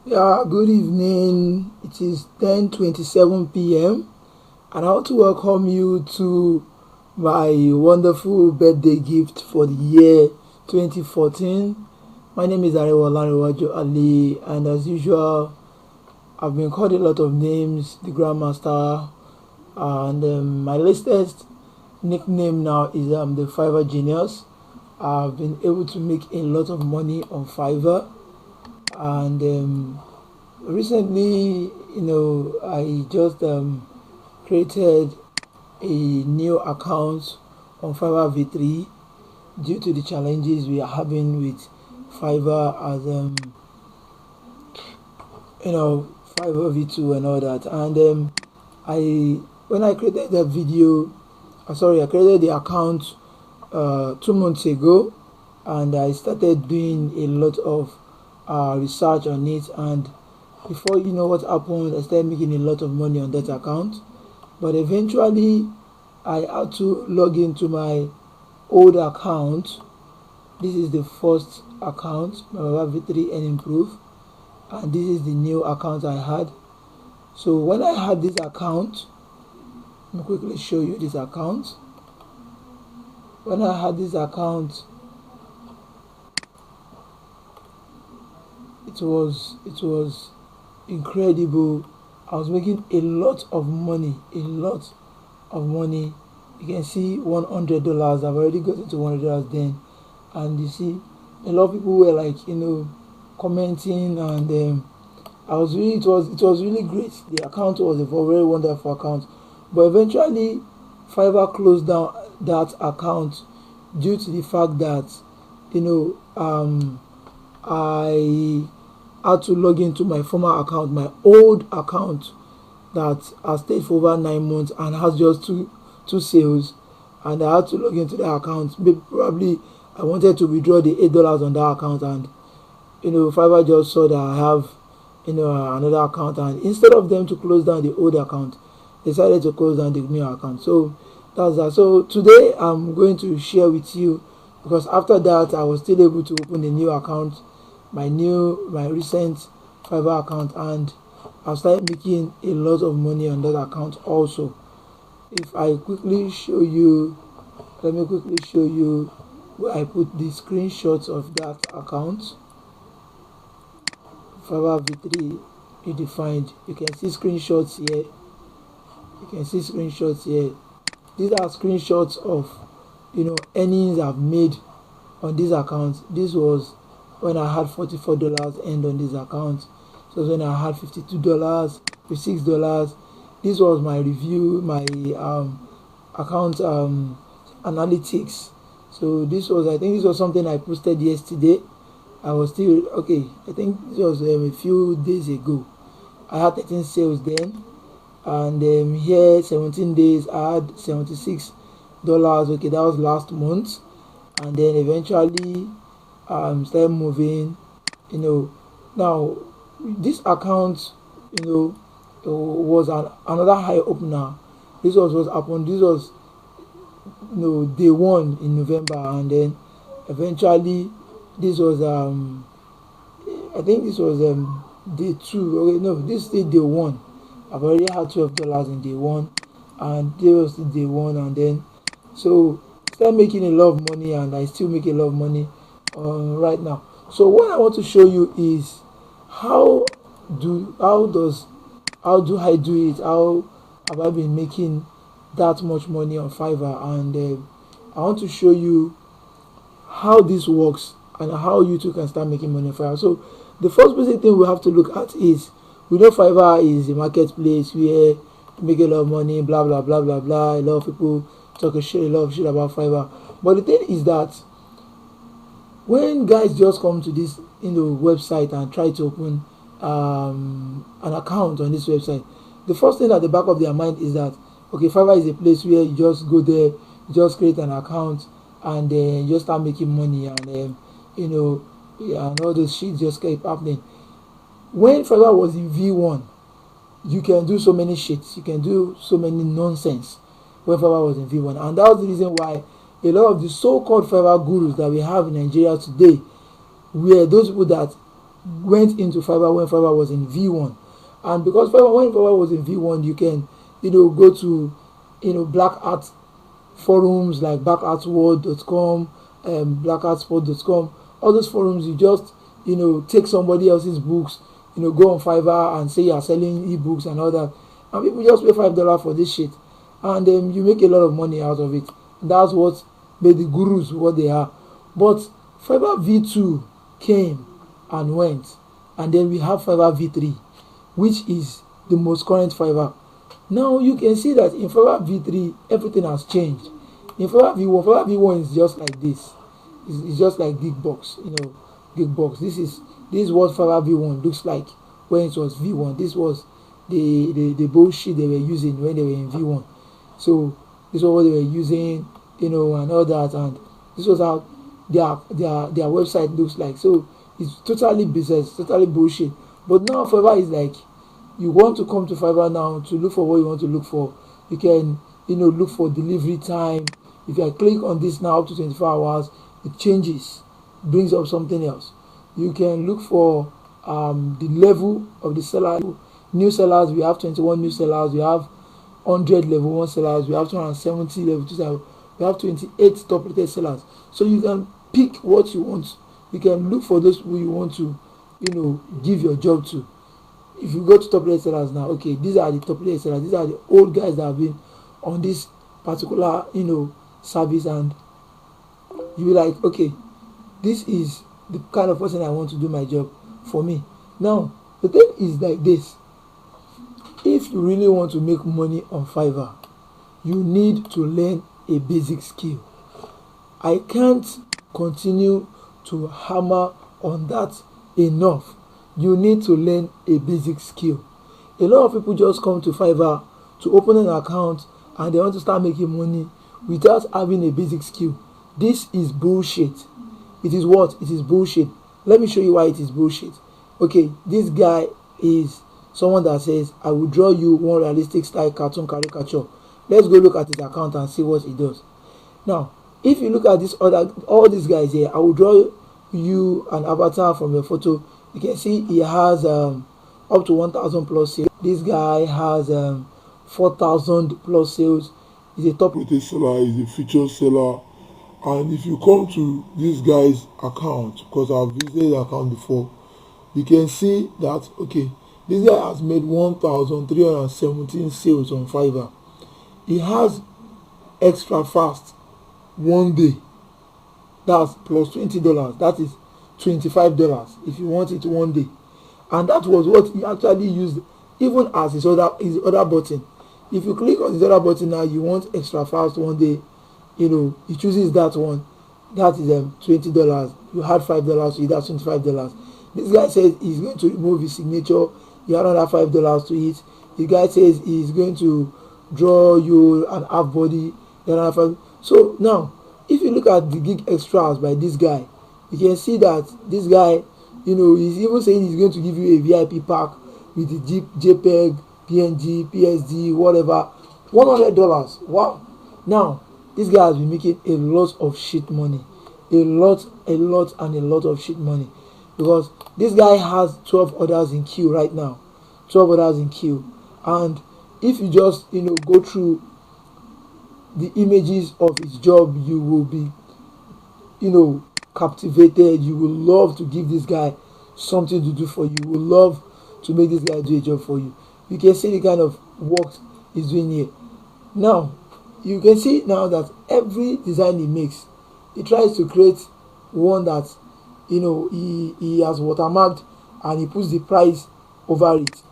Yeah, good evening. It is 10:27 p.m. and I want to welcome you to my wonderful birthday gift for the year 2014. My name is Arewa Lanre Ali, and as usual, I've been called a lot of names, the Grandmaster, and my latest nickname now is the Fiverr Genius. I've been able to make a lot of money on Fiverr, and recently, I just created a new account on Fiverr V3 due to the challenges we are having with Fiverr as you know Fiverr V2 and all that. And I when I created that video, sorry, I created the account 2 months ago, and I started doing a lot of research on it. And before you know what happened, I started making a lot of money on that account. But eventually, I had to log into my old account. This is the first account, my V3 and Improve, and this is the new account I had. So when I had this account, let me quickly show you this account. When I had this account, it was incredible. I was making a lot of money, a lot of money. You can see $100. I've already got into $100 then, and you see a lot of people were like, commenting, and I was really, it was really great. The account was a very wonderful account, but eventually Fiverr closed down that account due to the fact that I had to log into my former account, my old account that has stayed for over 9 months and has just two sales, and I had to log into the account. Maybe probably I wanted to withdraw the $8 on that account, and Fiverr just saw that I have another account, and instead of them to close down the old account, they decided to close down the new account. So that's that. So today I'm going to share with you, because after that I was still able to open a new account, my recent Fiverr account, and I started making a lot of money on that account also. If I quickly show you, let me quickly show you where I put the screenshots of that account. Fiverr V3 redefined. You can see screenshots here. These are screenshots of earnings I've made on this account. This was when I had $44 earned on this account. So when I had $52, $56. This was my review, my account analytics. So I think this was something I posted yesterday. I was still okay. I think this was a few days ago. I had 13 sales then, and here 17 days I had $76. Okay, that was last month, and then eventually started moving. Now this account, was another high opener. This was what happened. This was day one in November, and then eventually this was I think this was day two. Okay, no, this is day one. I've already had $12 in day one, and this was the day one, and then so start making a lot of money, and I still make a lot of money right now. So what I want to show you is how do I do it? How have I been making that much money on Fiverr? And I want to show you how this works and how you too can start making money on Fiverr. So the first basic thing we have to look at is, we know Fiverr is a marketplace where you make a lot of money, blah blah blah blah blah. A lot of people talk a lot of shit about Fiverr. But the thing is that when guys just come to this website and try to open an account on this website, the first thing at the back of their mind is that, okay, Fiverr is a place where you just go there, you just create an account, and then you just start making money, and and all those shit just keep happening. When Fiverr was in V1, you can do so many shits, you can do so many nonsense when Fiverr was in V1, and that was the reason why a lot of the so-called Fiverr gurus that we have in Nigeria today were those people that went into Fiverr when Fiverr was in V1. And because when Fiverr was in V1, you can, go to, black art forums like blackartworld.com, blackartsport.com. All those forums, you just, take somebody else's books, go on Fiverr and say you're selling ebooks and all that. And people just pay $5 for this shit. And then you make a lot of money out of it. And that's what made the gurus what they are. But Fiverr V2 came and went. And then we have Fiverr V3, which is the most current Fiverr. Now you can see that in Fiverr V3, everything has changed. In Fiverr V1 is just like this. It's just like Geekbox, Geekbox. This is what Fiverr V1 looks like when it was V1. This was the bullshit they were using when they were in V1. So this was what they were using, and all that, and this was how their website looks like. So it's totally business, totally bullshit. But now Fiverr is like, you want to come to Fiverr now to look for what you want to look for. You can, look for delivery time. If I click on this now up to 24 hours, it changes, brings up something else. You can look for the level of the seller. New sellers, we have 21 new sellers. We have 100 level 1 sellers. We have 270 level 2 sellers. We have 28 top rated sellers. So you can pick what you want. You can look for those who you want to, give your job to. If you go to top rated sellers now, okay, these are the top rated sellers. These are the old guys that have been on this particular, service, and you be like, okay, this is the kind of person I want to do my job for me. Now, the thing is like this. If you really want to make money on Fiverr, you need to learn a basic skill. I can't continue to hammer on that enough. You need to learn a basic skill. A lot of people just come to Fiverr to open an account and they want to start making money without having a basic skill. This is bullshit. It is what? It is bullshit. Let me show you why it is bullshit. Okay, this guy is someone that says, I will draw you one realistic style cartoon caricature. Let's go look at his account and see what he does. Now, if you look at all these guys here, I will draw you an avatar from your photo. You can see he has up to 1,000 plus sales. This guy has 4,000 plus sales. He's a top rated seller, he's a featured seller. And if you come to this guy's account, because I've visited the account before, you can see that, okay, this guy has made 1,317 sales on Fiverr. He has extra fast one day. That's plus $20. That is $25 if you want it one day. And that was what he actually used even as his other button. If you click on his other button now, you want extra fast one day, he chooses that one. That is $20. You had $5, so that's $25. This guy says he's going to remove his signature. You had another $5 to it. The guy says he's going to draw you an half body. So now, if you look at the gig extras by this guy, you can see that this guy, he's even saying he's going to give you a VIP pack with the JPEG, PNG, PSD, whatever, $100. Wow! Now, this guy has been making a lot of shit money, a lot of shit money, because this guy has 12 orders in queue right now, 12 orders in queue, and if you just go through the images of his job, you will be captivated. You will love to give this guy something to do for you. You will love to make this guy do a job for you. You can see the kind of work he's doing here. Now you can see now that every design he makes, he tries to create one that he has watermarked, and he puts the price over it,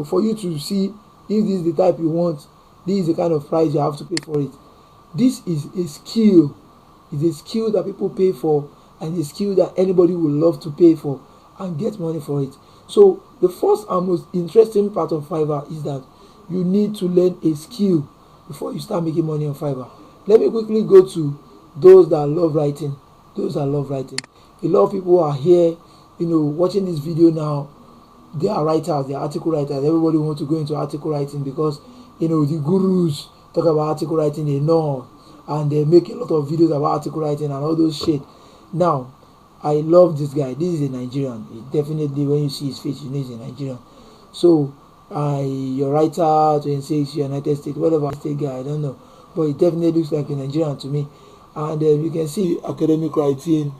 for you to see if this is the type you want. This is the kind of price you have to pay for it. This is a skill. It's a skill that people pay for, and a skill that anybody would love to pay for and get money for it. So the first and most interesting part of Fiverr is that you need to learn a skill before you start making money on Fiverr. Let me quickly go to those that love writing. Those that love writing. A lot of people are here, watching this video now. They are writers, they are article writers. Everybody wants to go into article writing because the gurus talk about article writing enough, and they make a lot of videos about article writing and all those shit. Now, I love this guy. This is a Nigerian. Definitely, when you see his face, you know he's a Nigerian. So, your writer 26, United States, whatever state guy, I don't know, but it definitely looks like a Nigerian to me. And you can see academic writing,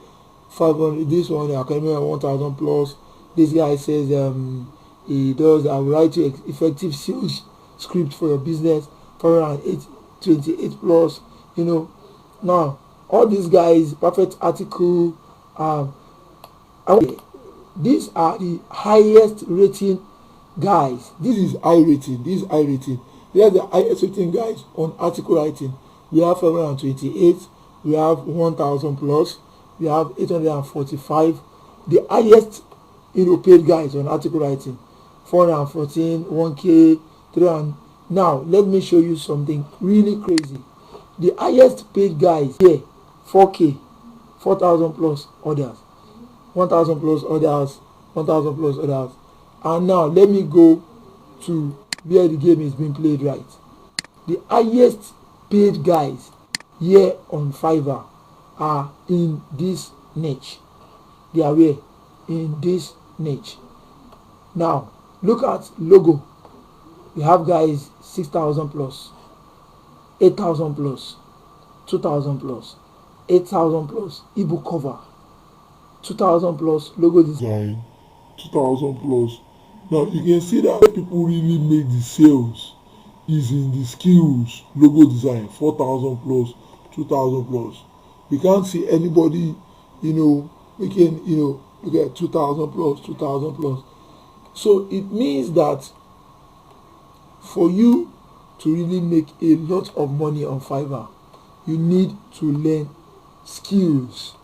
500. This one, academic 1,000 plus. This guy says he does. I will write you effective sales script for your business, 408, 28 plus. You know, now all these guys, perfect article. These are the highest rating guys. This is high rating. This is high rating. They are the highest rating guys on article writing. We have 428. We have 1,000 plus. We have 845. The highest paid guys on article writing, 414, 1K, 300. Now let me show you something really crazy. The highest paid guys here, 4K, 4,000 plus others, 1,000 plus others, 1,000 plus others. And now let me go to where the game is being played right. The highest paid guys here on Fiverr are in this niche. They are where? In this niche. Now look at logo. We have guys 6,000 plus, 8,000 plus, 2,000 plus, 8,000 plus ebook cover, 2,000 plus logo design, 2,000 plus. Now you can see that people really make the sales is in the skills logo design, 4,000 plus, 2,000 plus. We can't see anybody making look at 2,000 plus, 2,000 plus. So it means that for you to really make a lot of money on Fiverr, you need to learn skills.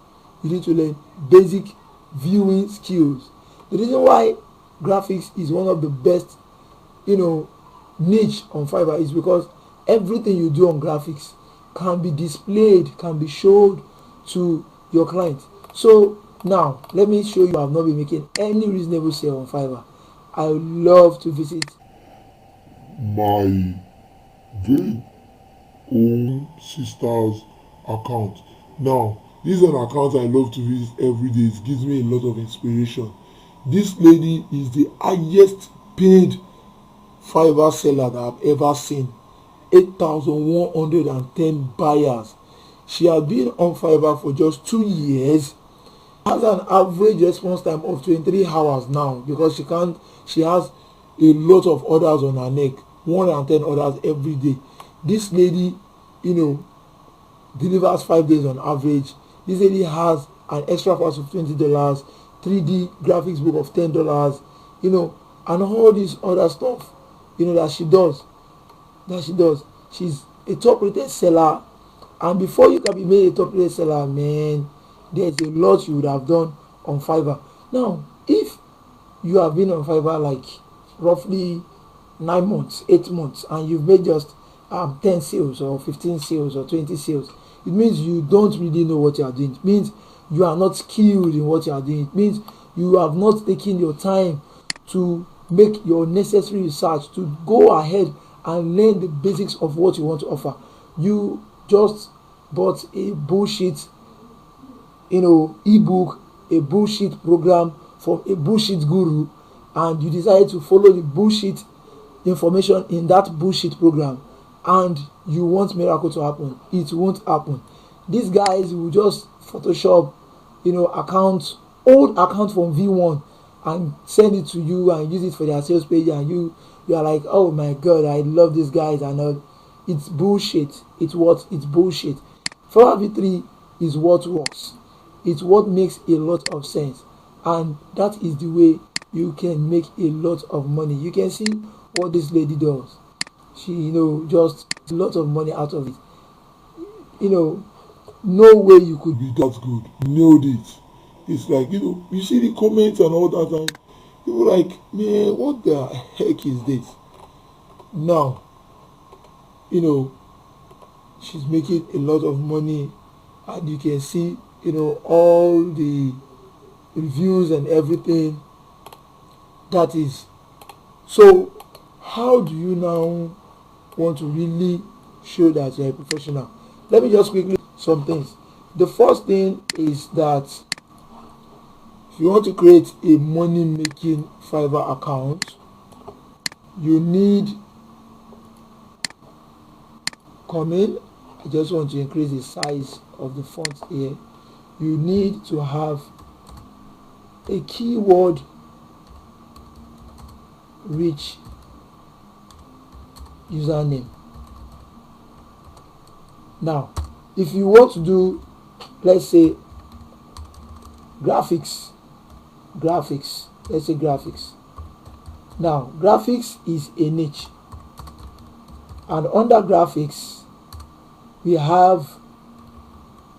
You need to learn basic viewing skills. The reason why graphics is one of the best niche on Fiverr is because everything you do on graphics can be displayed, can be showed to your client. So now let me show you. I have not been making any reasonable sale on Fiverr. I would love to visit my very own sister's account. Now this is an account I love to visit every day. It gives me a lot of inspiration. This lady is the highest paid Fiverr seller that I've ever seen. 8,110 buyers. She has been on Fiverr for just 2 years. Has an average response time of 23 hours now, because she has a lot of orders on her neck, 110 orders every day. This lady delivers 5 days on average. This lady has an extra cost of $20, 3D graphics book of $10, and all this other stuff that she does. She's a top rated seller, and before you can be made a top rated seller, man, there's a lot you would have done on Fiverr. Now if you have been on Fiverr like roughly 9 months, 8 months, and you've made just 10 sales or 15 sales or 20 sales, it means you don't really know what you are doing. It means you are not skilled in what you are doing. It means you have not taken your time to make your necessary research, to go ahead and learn the basics of what you want to offer. You just bought a bullshit ebook, a bullshit program from a bullshit guru, and you decided to follow the bullshit information in that bullshit program, and you want miracle to happen. It won't happen. These guys will just Photoshop accounts, old account from V1, and send it to you and use it for their sales page, and you are like, oh my god, I love these guys, and all. It's bullshit. It's bullshit. Fiverr V3 is what works. It's what makes a lot of sense, and that is the way you can make a lot of money. You can see what this lady does. She just a lot of money out of it. No way you could be that good. Nailed it. It's like you see the comments and all that, and people like, man, what the heck is this? Now she's making a lot of money, and you can see all the reviews and everything. That is, so how do you now want to really show that you're a professional? Let me just quickly some things. The first thing is that If you want to create a money making Fiverr account, you need, come in, I just want to increase the size of the font here. You need to have a keyword rich username. Now, if you want to do, let's say, graphics, let's say graphics. Now, graphics is a niche, and under graphics, we have,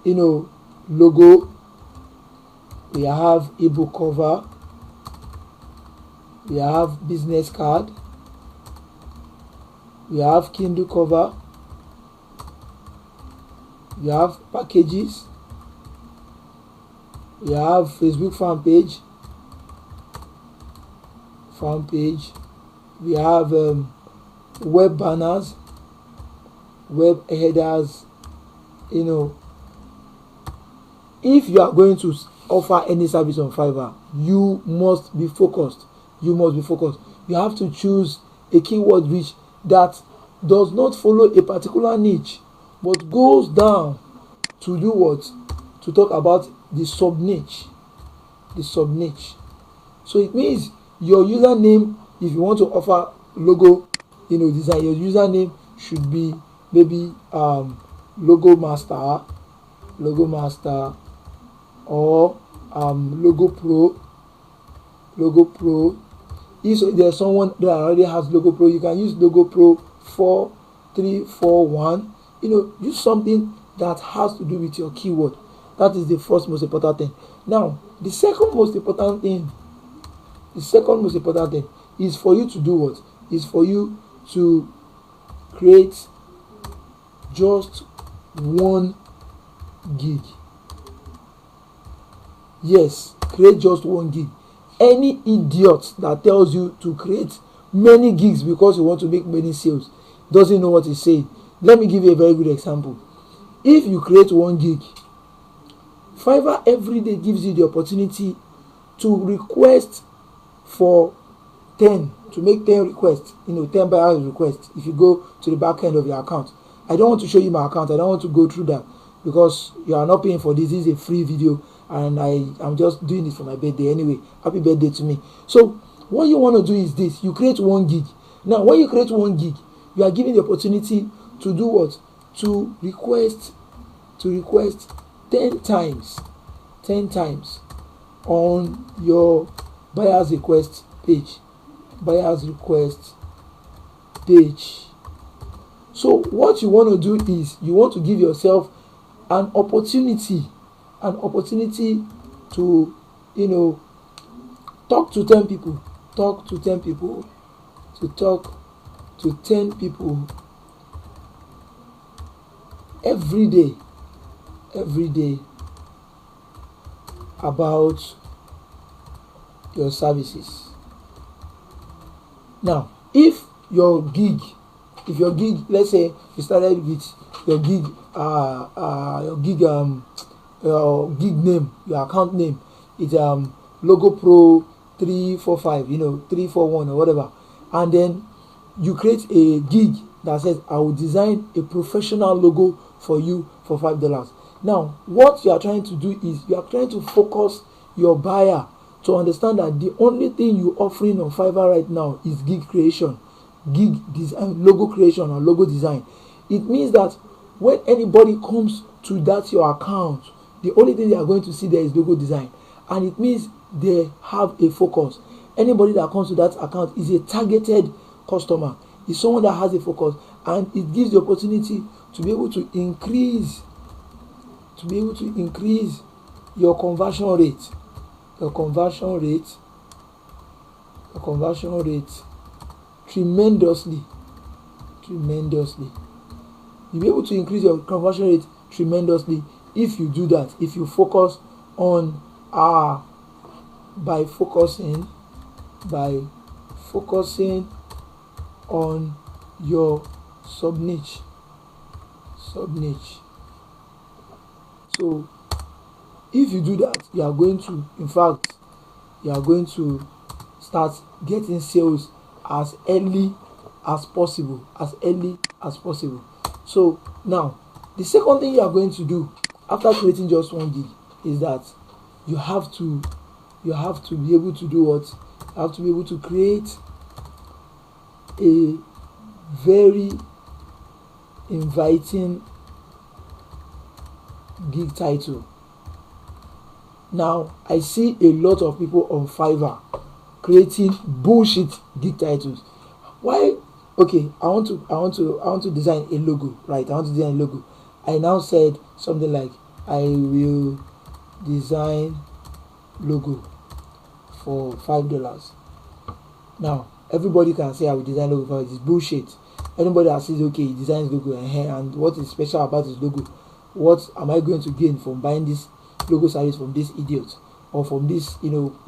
logo, we have ebook cover, we have business card, we have Kindle cover, we have packages, we have Facebook fan page, we have web banners, web headers. If you are going to offer any service on Fiverr, you must be focused. You have to choose a keyword rich that does not follow a particular niche, but goes down to do what? To talk about the sub niche. So it means your username, if you want to offer logo, design, your username should be maybe logo master, or logo pro. If there's someone that already has logo pro, you can use logo pro 4341. Use something that has to do with your keyword. That is the first most important thing. Now, the second most important thing is for you to do what? Is for you to create just 1 gig. Yes, create just 1 gig. Any idiot that tells you to create many gigs because you want to make many sales doesn't know what he's saying. Let me give you a very good example. If you create 1 gig, Fiverr every day gives you the opportunity to request for 10, to make 10 requests, 10 buyers requests. If you go to the back end of your account, I don't want to show you my account. I don't want to go through that because you are not paying for this. This is a free video, and I'm just doing it for my birthday anyway. Happy birthday to me. So what you want to do is this: you create 1 gig. Now, when you create 1 gig, you are given the opportunity to do what? To request 10 times on your buyer's request page. So what you want to do is you want to give yourself an opportunity to talk to 10 people, every day about your services. Now, if your gig, let's say you started with your gig name, your account name is logo pro 345, 341 or whatever, and then you create a gig that says I will design a professional logo for you for $5. Now, what you are trying to do is you are trying to focus your buyer to understand that the only thing you're offering on Fiverr right now is gig creation, gig design, logo creation or logo design. It means that when anybody comes to that your account, the only thing they are going to see there is logo design, and it means they have a focus. Anybody that comes to that account is a targeted customer, is someone that has a focus, and it gives the opportunity to be able to increase your conversion rate tremendously. You'll be able to increase your conversion rate tremendously if you do that, if you focus on by focusing on your sub niche. So if you do that, you are going to, in fact, you are going to start getting sales as early as possible, So now the second thing you are going to do after creating just one gig is that you have to be able to do what? You have to be able to create a very inviting gig title. Now I see a lot of people on Fiverr creating bullshit gig titles. Why? Okay, I want to design a logo, right? I want to design a logo. I now said something like, I will design logo for $5. Now everybody can say I will design logo for it. It's bullshit. Anybody that says okay, he designs logo and what is special about his logo? What am I going to gain from buying this logo service from this idiot or from this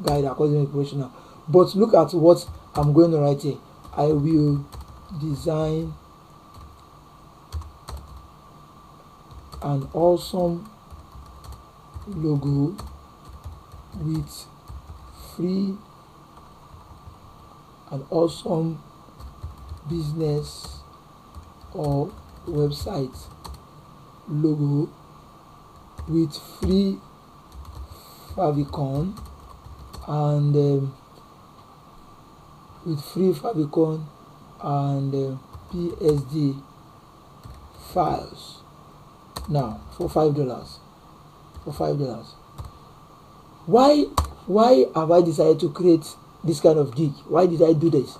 guy that calls me professional? But look at what I'm going to write here. I will design an awesome logo with free an awesome business or website logo with free favicon and PSD files. Now for $5. Why have I decided to create this kind of gig? Why did I do this?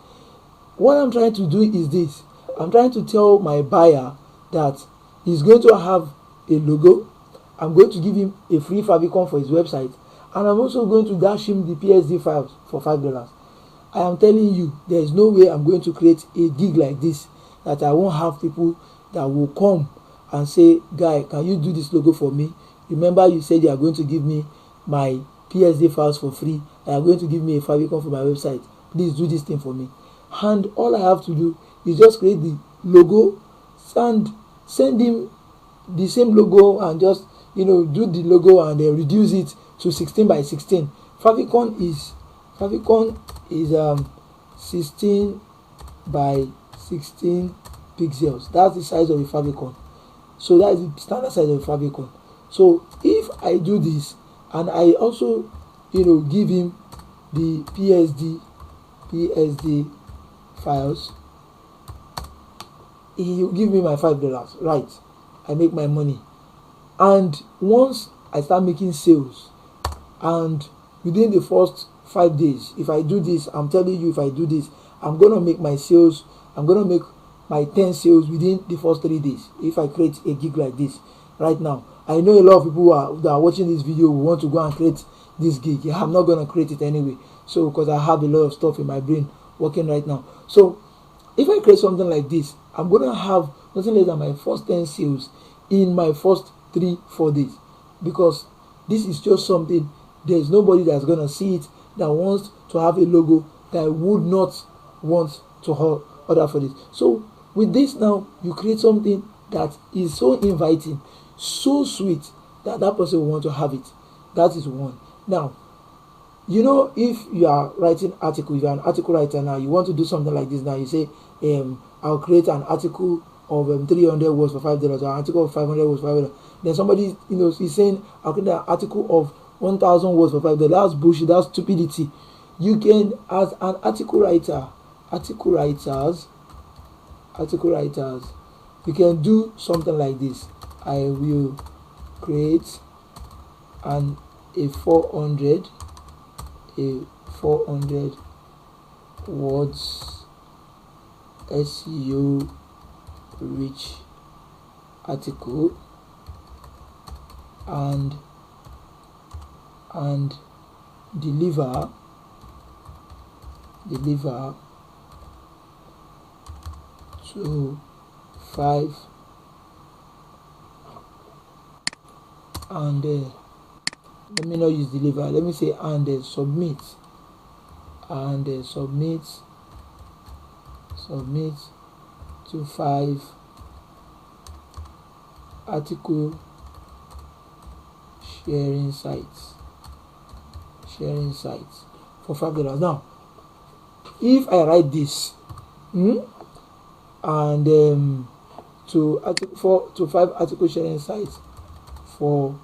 What I'm trying to do is this. I'm trying to tell my buyer that he's going to have a logo. I'm going to give him a free favicon for his website, and I'm also going to dash him the PSD files for $5. I am telling you, there is no way I'm going to create a gig like this that I won't have people that will come and say, guy, can you do this logo for me? Remember you said you are going to give me my PSD files for free. You are going to give me a favicon for my website. Please do this thing for me. And all I have to do is just create the logo and send him the same logo and just do the logo and then reduce it to 16 by 16. Favicon is 16 by 16 pixels. That's the size of a favicon. So that is the standard size of a favicon. So if I do this and I also give him the PSD files, he will give me my $5, right? I make my money. And once I start making sales, and within the first 5 days, if I do this, I'm telling you, if I do this, I'm gonna make my sales, I'm gonna make my 10 sales within the first 3 days if I create a gig like this. Right now, I know a lot of people that are watching this video will want to go and create this gig. Yeah, I'm not gonna create it anyway, so because I have a lot of stuff in my brain working right now. So if I create something like this, I'm gonna have nothing less than my first 10 sales in my first 3-4 days, because this is just something, there's nobody that's gonna see it that wants to have a logo that would not want to order for this. So with this now, you create something that is so inviting, so sweet, that person will want to have it. That is one. Now, if you are writing article, if you are an article writer now, you want to do something like this now, you say, I'll create an article of 300 words for $5, or an article of 500 words for $5. Then somebody, is saying, I'll create an article of 1,000 words for $5. That's bullshit. That's stupidity. You can, as an article writers, you can do something like this. I will create a 400 words SEO rich article and deliver to 5 and let me not use deliver, let me say and submit to 5 article sharing sites. for $5. Now, if I write this, and to 5 article sharing sites for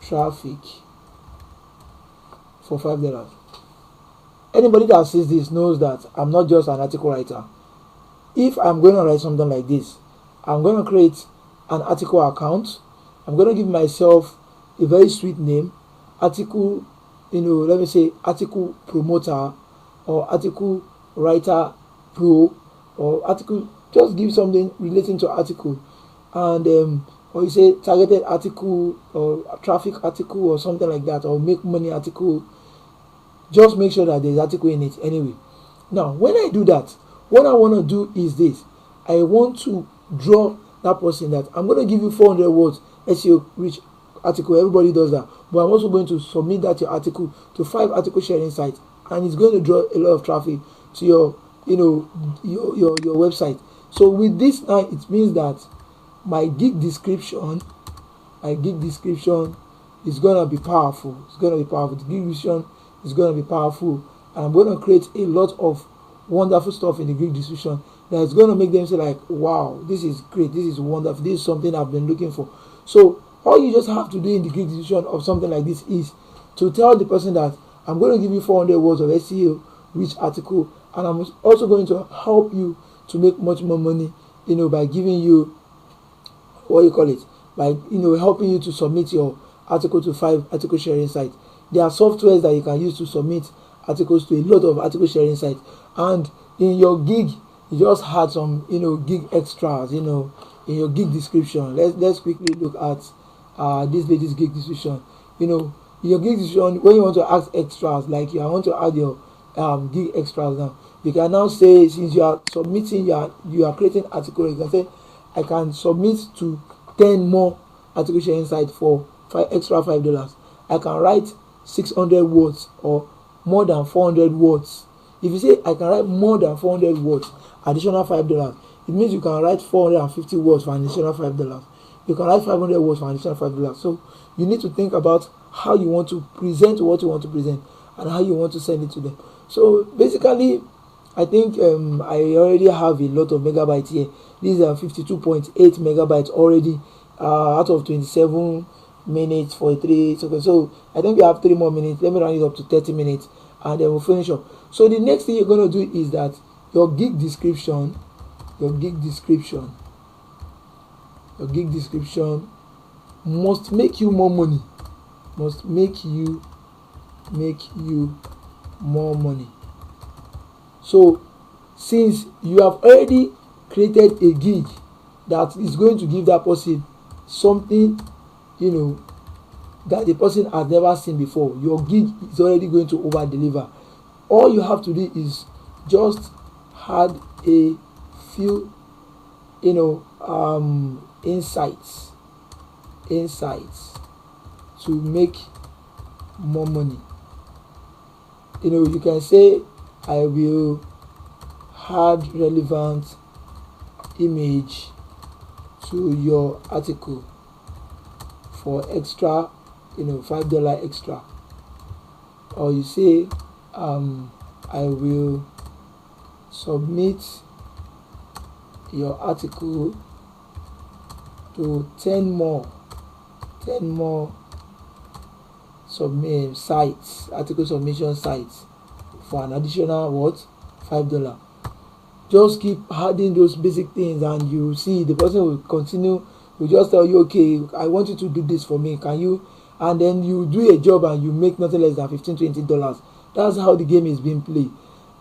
traffic for $5. Anybody that sees this knows that I'm not just an article writer. If I'm going to write something like this, I'm going to create an article account. I'm going to give myself a very sweet name, article, let me say article promoter, or article writer pro, or article, just give something relating to article, and or you say targeted article, or traffic article, or something like that, or make money article. Just make sure that there's article in it anyway. Now, when I do that, what I want to do is this. I want to draw that person that I'm going to give you 400 words SEO rich article. Everybody does that. But I'm also going to submit that your article to 5 article sharing sites, and it's going to draw a lot of traffic to your website. So with this now, it means that my gig description is going to be powerful. It's going to be powerful. The gig description is going to be powerful, and I'm going to create a lot of wonderful stuff in the gig description that is going to make them say like, wow, this is great, this is wonderful, this is something I've been looking for. So all you just have to do in the gig description of something like this is to tell the person that I'm going to give you 400 words of SEO rich article, and I'm also going to help you to make much more money, by giving you, by helping you to submit your article to 5 article sharing sites. There are softwares that you can use to submit articles to a lot of article sharing sites, and in your gig, you just had some gig extras in your gig description. Let's quickly look at this lady's gig description. Your gig description, when you want to add extras, like you want to add your gig extras now, you can now say, since you are submitting, you are creating article, you can say I can submit to 10 more article sharing sites for $5. I can write 600 words or more than 400 words. If you say I can write more than 400 words, additional $5, it means you can write 450 words for an additional $5. You can write 500 words for an additional $5. So you need to think about how you want to present what you want to present and how you want to send it to them. So basically, I think I already have a lot of megabytes here. These are 52.8 megabytes already out of 27 minutes 43 seconds. So I think we have 3 more minutes. Let me round it up to 30 minutes, and then we'll finish up. So the next thing you're going to do is that your gig description must make you more money. Must make you more money. So since you have already created a gig that is going to give that person something that the person has never seen before, your gig is already going to over deliver. All you have to do is just add a few insights to make more money. You can say I will add relevant image to your article for extra $5 extra, or you say I will submit your article to 10 more sites, article submission sites for an additional what, $5. Just keep adding those basic things, and you see the person will continue. Will just tell you, okay, I want you to do this for me, can you? And then you do a job and you make nothing less than $15-20. That's how the game is being played.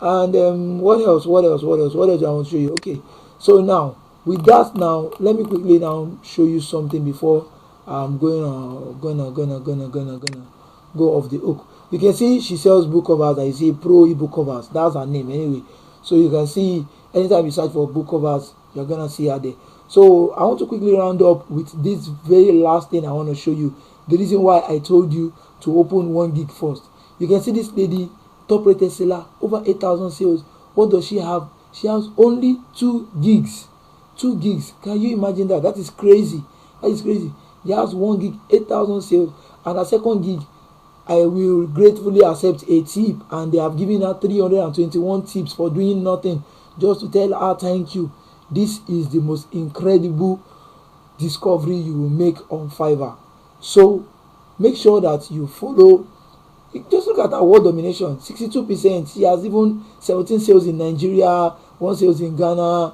And what else I want to show you? Okay, so now with that, now let me quickly now show you something before I'm gonna go off the hook. You can see she sells book covers. I see Pro ebook covers. That's her name anyway. So you can see anytime you search for book covers, you're gonna see her there. So I want to quickly round up with this very last thing I want to show you. The reason why I told you to open one gig first. You can see this lady, top rated seller, over 8,000 sales. What does she have? She has only 2 gigs. 2 gigs. Can you imagine that? That is crazy. That is crazy. She has 1 gig, 8,000 sales, and a second gig, I will gratefully accept a tip, and they have given her 321 tips for doing nothing, just to tell her thank you. This is the most incredible discovery you will make on Fiverr. So make sure that you follow. Just look at our world domination, 62%. She has even 17 sales in Nigeria, 1 sales in Ghana,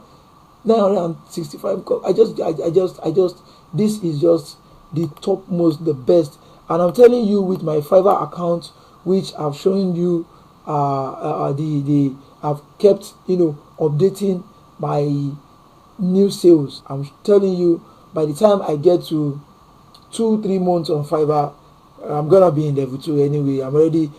965. I just this is just the topmost, the best. And I'm telling you, with my Fiverr account, which I've shown you, the I've kept, updating my new sales. I'm telling you, by the time I get to 2-3 months on Fiverr, I'm gonna be in level 2 anyway. I've already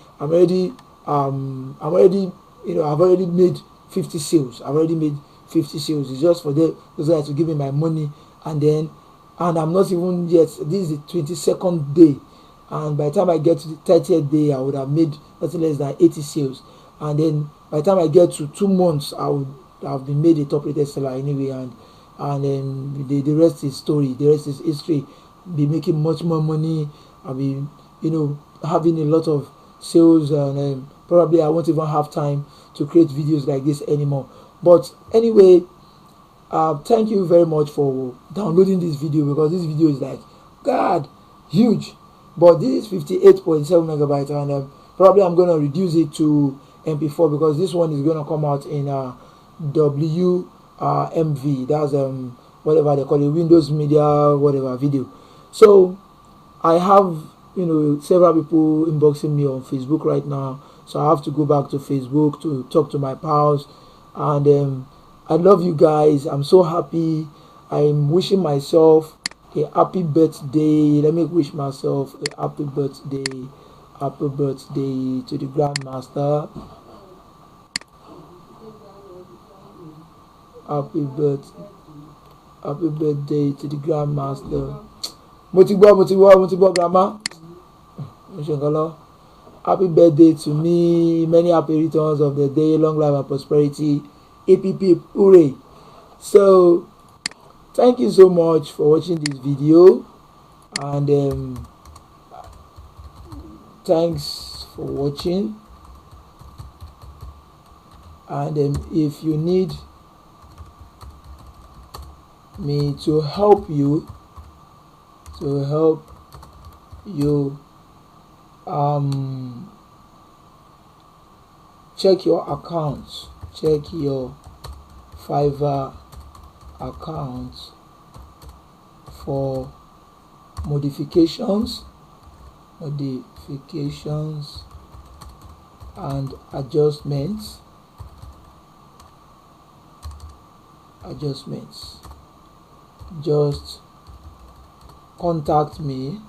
made 50 sales. I've already made 50 sales. It's just for those guys to give me my money, and I'm not even yet. This is the 22nd day, and by the time I get to the 30th day, I would have made nothing less than 80 sales. And then by the time I get to 2 months, I would have been made a top rated seller anyway, and then the rest is story. The rest is history. Be making much more money. I'll be, having a lot of sales, and probably I won't even have time to create videos like this anymore. But anyway, thank you very much for downloading this video, because this video is like, God, huge. But this is 58.7 megabytes, and probably I'm going to reduce it to MP4, because this one is going to come out in WMV. That's whatever they call it, Windows Media whatever video. So I have several people inboxing me on Facebook right now, so I have to go back to Facebook to talk to my pals. And I love you guys. I'm so happy. I'm wishing myself a happy birthday. Let me wish myself a happy birthday. Happy birthday to the Grandmaster. Happy birthday to the Grandmaster. Motibo Grandma. Happy birthday to me. Many happy returns of the day. Long life and prosperity. APP, hooray. So thank you so much for watching this video, and thanks for watching. And if you need me to help you check your accounts, check your Fiverr accounts for modifications and adjustments. Just contact me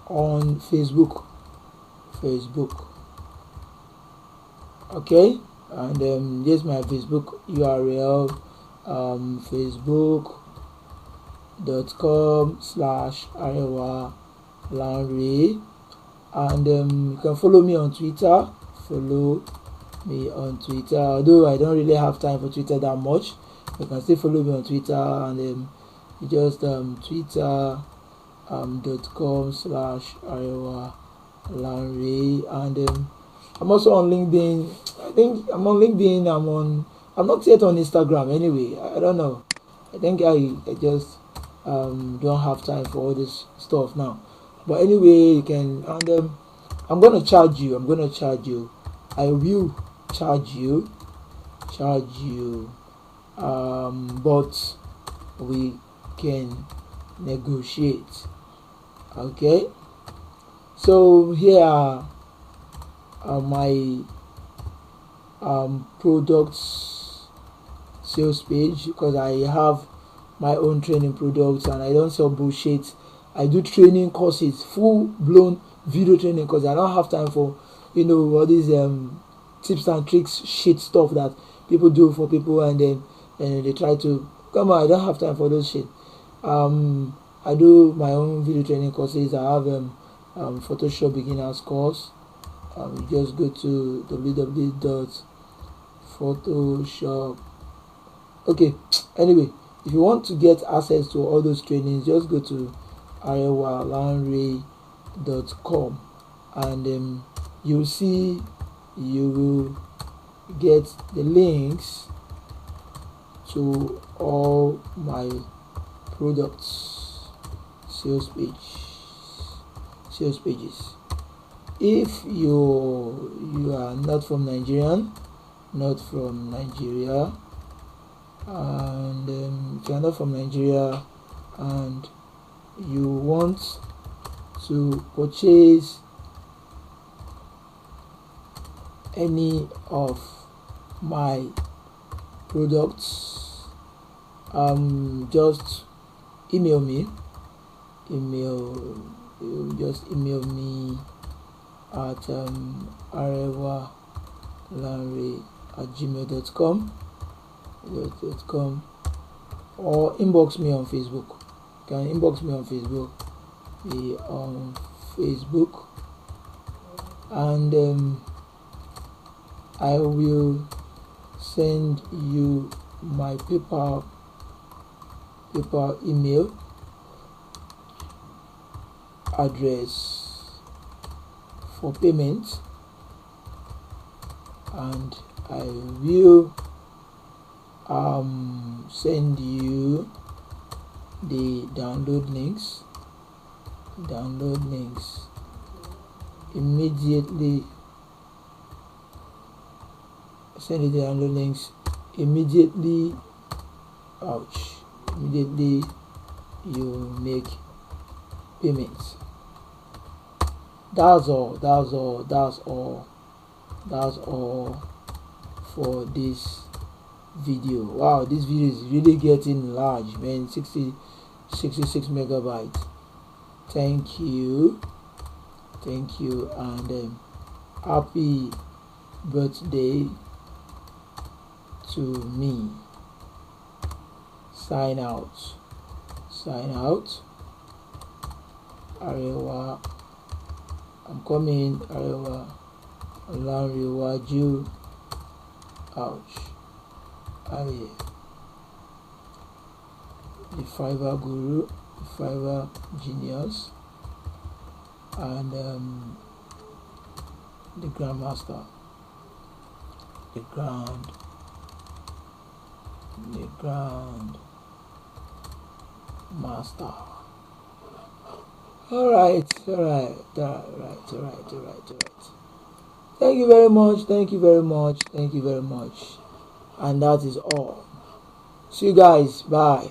on Facebook. Okay, and here's my Facebook URL, facebook.com/Arewa Lanre, and you can follow me on Twitter. Although I don't really have time for Twitter that much. You can still follow me on Twitter, and you just twitter.com/Arewa Lanre, and I'm also on LinkedIn. I think I'm on LinkedIn. I'm not yet on Instagram anyway. I don't know. I think I just don't have time for all this stuff now. But anyway, you can, and I'm gonna charge you. I will charge you. But we can negotiate. Okay. So here are my products sales page, because I have my own training products and I don't sell bullshit. I do training courses, full blown video training, because I don't have time for all these tips and tricks shit stuff that people do for people, and then they try to come on. I don't have time for those shit. I do my own video training courses. I have Photoshop beginners course. You just go to www.photoshop. Okay, anyway, if you want to get access to all those trainings, just go to Arewa Lanre and you'll see, you will get the links to all my products sales pages. If you are not from Nigeria, and if you are not from Nigeria and you want to purchase any of my products, just email me. Just email me at Arewa Lanre at gmail.com or inbox me on Facebook. You can inbox me on Facebook, and I will send you my PayPal email address for payment, and I will send you the download links immediately. Send you the download links immediately. Immediately you make payments. That's all for this video. Wow, this video is really getting large, man. 66 megabytes. Thank you, and happy birthday to me. Sign out. Arewa, I'm coming. Arewa Lanre Waju. Aye. The Fiverr Guru, the Fiverr Genius, and the Grandmaster, the Grand Master. All right. Thank you very much, and that is all. See you guys. Bye.